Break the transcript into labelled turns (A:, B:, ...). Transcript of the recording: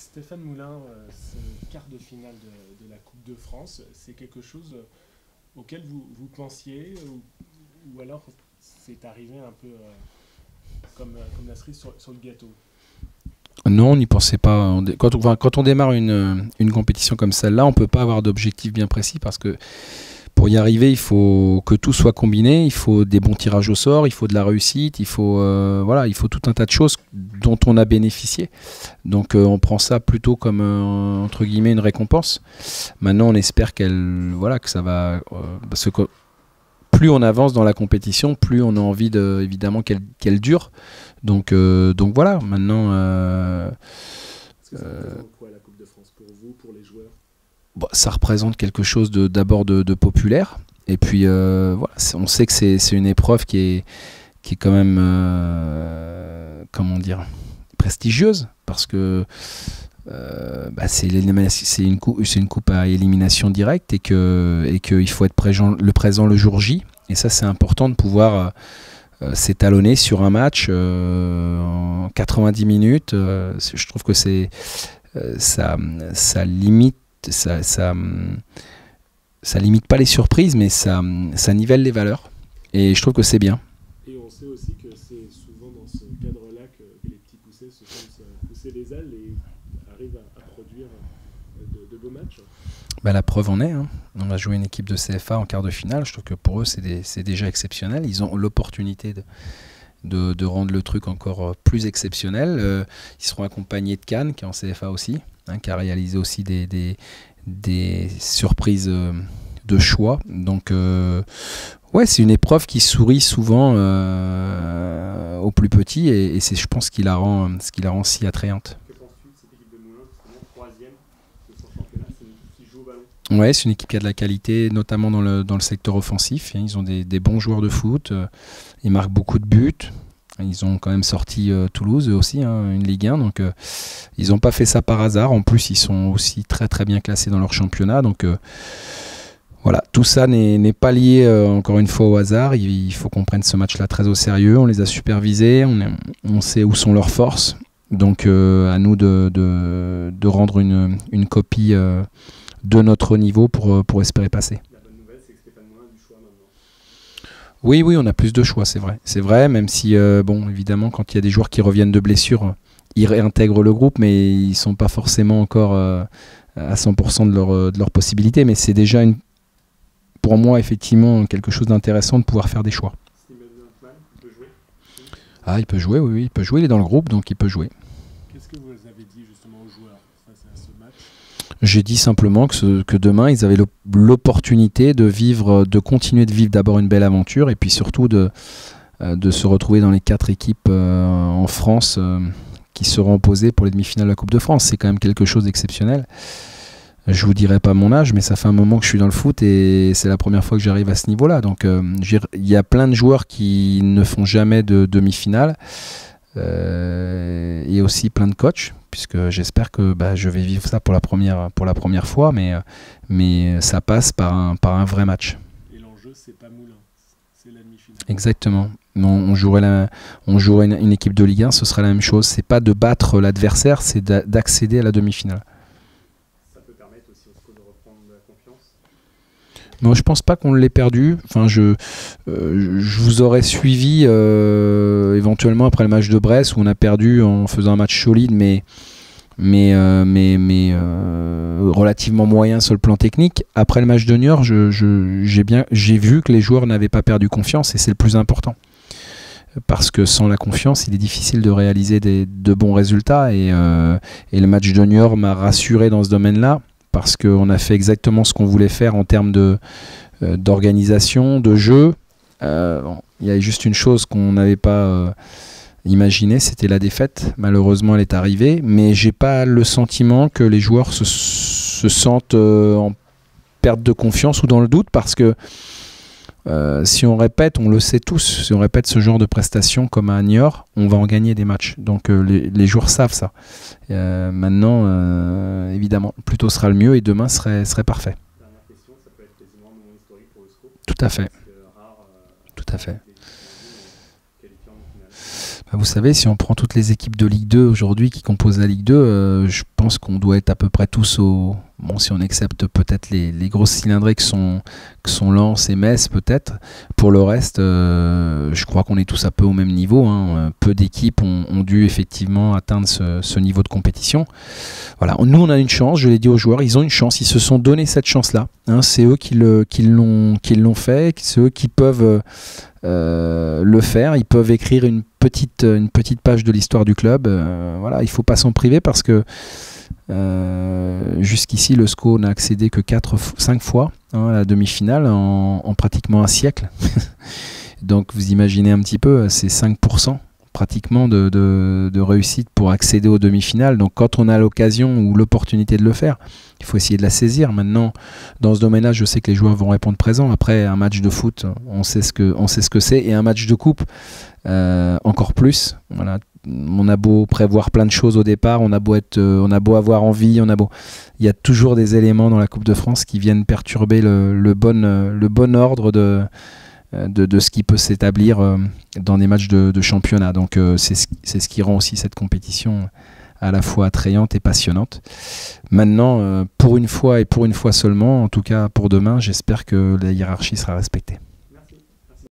A: Stéphane Moulin, ce quart de finale de la Coupe de France, c'est quelque chose auquel vous pensiez ou alors c'est arrivé un peu comme la cerise sur le gâteau?
B: Non, on n'y pensait pas. Quand on démarre une compétition comme celle-là, on ne peut pas avoir d'objectif bien précis parce que pour y arriver, il faut que tout soit combiné, il faut des bons tirages au sort, il faut de la réussite, voilà, il faut tout un tas de choses dont on a bénéficié. Donc on prend ça plutôt comme entre guillemets une récompense. Maintenant, on espère que ça va, parce que plus on avance dans la compétition, plus on a envie évidemment qu'elle dure. Donc voilà. Maintenant.
A: Est-ce que ça représente quoi la Coupe de France pour vous, pour les joueurs?
B: Bon, ça représente quelque chose d'abord de populaire. Et puis, voilà, on sait que c'est une épreuve qui est quand même, comment dire, prestigieuse. Parce que c'est une coupe à élimination directe et qu'il faut être présent le jour J. Et ça, c'est important de pouvoir s'étalonner sur un match en 90 minutes. Je trouve que ça limite. Ça limite pas les surprises, mais ça nivelle les valeurs. Et je trouve que c'est bien.
A: Et on sait aussi que c'est souvent dans ce cadre-là que les petits poussés se font pousser les ailes et arrivent à produire de beaux matchs.
B: La preuve en est. Hein. On a joué une équipe de CFA en quart de finale. Je trouve que pour eux, c'est déjà exceptionnel. Ils ont l'opportunité de rendre le truc encore plus exceptionnel. Ils seront accompagnés de Cannes, qui est en CFA aussi. Qui a réalisé aussi des surprises de choix. Donc, ouais, c'est une épreuve qui sourit souvent aux plus petits et c'est, je pense, ce qui la rend si attrayante.
A: Que penses-tu de cette équipe de Moulins, justement, troisième de son championnat? C'est une équipe qui joue au ballon.
B: Ouais, c'est une équipe qui a de la qualité, notamment dans le secteur offensif. Ils ont des bons joueurs de foot. Ils marquent beaucoup de buts. Ils ont quand même sorti Toulouse eux aussi, une Ligue 1, donc ils n'ont pas fait ça par hasard. En plus, ils sont aussi très très bien classés dans leur championnat. Donc voilà, tout ça n'est pas lié encore une fois au hasard. Il faut qu'on prenne ce match-là très au sérieux. On les a supervisés, on sait où sont leurs forces. Donc à nous de rendre une copie de notre niveau pour espérer passer. Oui, on a plus de choix, c'est vrai. C'est vrai, même si, évidemment, quand il y a des joueurs qui reviennent de blessure, ils réintègrent le groupe, mais ils ne sont pas forcément encore à 100% de leurs possibilités. Mais c'est déjà, pour moi, effectivement, quelque chose d'intéressant de pouvoir faire des choix. Ah, il peut jouer, oui, il peut jouer. Il est dans le groupe, donc il peut jouer.
A: Qu'est-ce que vous avez dit justement aux joueurs face à ce match?
B: J'ai dit simplement que demain, ils avaient l'opportunité de continuer de vivre d'abord une belle aventure et puis surtout de se retrouver dans les 4 équipes en France qui seront opposées pour les demi-finales de la Coupe de France. C'est quand même quelque chose d'exceptionnel. Je vous dirai pas mon âge, mais ça fait un moment que je suis dans le foot et c'est la première fois que j'arrive à ce niveau-là. Donc il y a plein de joueurs qui ne font jamais de demi-finale et aussi plein de coachs, puisque j'espère que je vais vivre ça pour la première fois, mais ça passe par un vrai match.
A: Et l'enjeu, c'est pas Moulins, c'est la demi-finale.
B: Exactement. On jouerait une équipe de Ligue 1, ce sera la même chose. C'est pas de battre l'adversaire, c'est d'accéder à la demi-finale.
A: Ça peut permettre aussi au SCO de reprendre de la confiance?
B: Non, je pense pas qu'on l'ait perdu. Enfin, je vous aurais suivi éventuellement après le match de Brest où on a perdu en faisant un match solide, mais relativement moyen sur le plan technique. Après le match de Niort, j'ai vu que les joueurs n'avaient pas perdu confiance et c'est le plus important. Parce que sans la confiance, il est difficile de réaliser de bons résultats et le match de Niort m'a rassuré dans ce domaine-là. Parce qu'on a fait exactement ce qu'on voulait faire en termes d'organisation, de jeu. Il y a juste une chose qu'on n'avait pas imaginée, c'était la défaite. Malheureusement, elle est arrivée. Mais j'ai pas le sentiment que les joueurs se sentent en perte de confiance ou dans le doute. Parce que si on répète, on le sait tous, si on répète ce genre de prestations comme à Niort, on va en gagner des matchs. Donc les joueurs savent ça. Maintenant, évidemment, plus tôt sera le mieux et demain serait parfait.
A: Dernière question, ça peut être quasiment non historique pour le SCO.
B: Tout à fait. Tout à fait. Vous savez, si on prend toutes les équipes de Ligue 2 aujourd'hui qui composent la Ligue 2, je pense pense qu'on doit être à peu près tous au... Bon, si on accepte peut-être les grosses cylindrées que sont Lens et Metz peut-être. Pour le reste, je crois qu'on est tous un peu au même niveau, hein. Peu d'équipes ont dû effectivement atteindre ce niveau de compétition. Voilà. Nous, on a une chance, je l'ai dit aux joueurs, ils ont une chance, ils se sont donné cette chance-là. Hein. C'est eux qui l'ont fait, c'est eux qui peuvent le faire. Ils peuvent écrire une petite page de l'histoire du club. Voilà, il ne faut pas s'en priver parce que jusqu'ici, le SCO n'a accédé que 5 fois, hein, à la demi-finale en pratiquement un siècle. Donc vous imaginez un petit peu, c'est 5% pratiquement de réussite pour accéder aux demi-finales. Donc quand on a l'occasion ou l'opportunité de le faire, il faut essayer de la saisir. Maintenant, dans ce domaine-là, je sais que les joueurs vont répondre présent. Après, un match de foot, on sait ce que c'est. Et un match de coupe, encore plus. Voilà. On a beau prévoir plein de choses au départ, on a beau avoir envie, il y a toujours des éléments dans la Coupe de France qui viennent perturber le bon ordre de ce qui peut s'établir dans des matchs de championnat. Donc c'est ce qui rend aussi cette compétition à la fois attrayante et passionnante. Maintenant, pour une fois et pour une fois seulement, en tout cas pour demain, j'espère que la hiérarchie sera respectée.